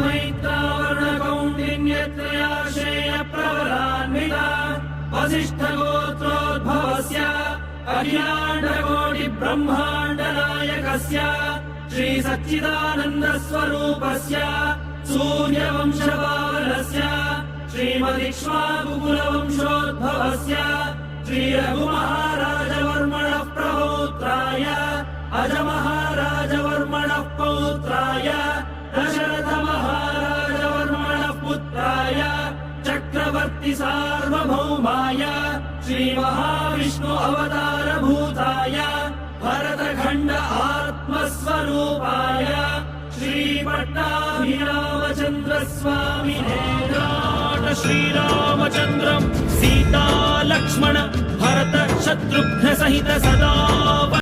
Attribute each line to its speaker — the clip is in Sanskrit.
Speaker 1: मैत्रावर्णकौण्डिन्यत्रयाशेय प्रवरान्विता वसिष्ठगोत्रोद्भवस्य अखिलाण्डकोटि ब्रह्माण्डनायकस्य श्री सच्चिदानन्दस्वरूपस्य सूर्यवंशपावनस्य श्रीमदिक्ष्वाकुकुलवंशोद्भवस्य श्री रघुमहाराजवर्मणः प्रपौत्राय अजमहाराजवर्मणः पौत्राय दशरथमहाराजवर्मणः पुत्राय चक्रवर्ति सार्वभौमाय श्रीमहाविष्णु अवतारभूताय भरतखण्ड आत्मस्वरूपाय श्रीपट्टाभिरामचन्द्रस्वामिने श्रीरामचन्द्रं सीता लक्ष्मण भरत शत्रुघ्न सहित सदा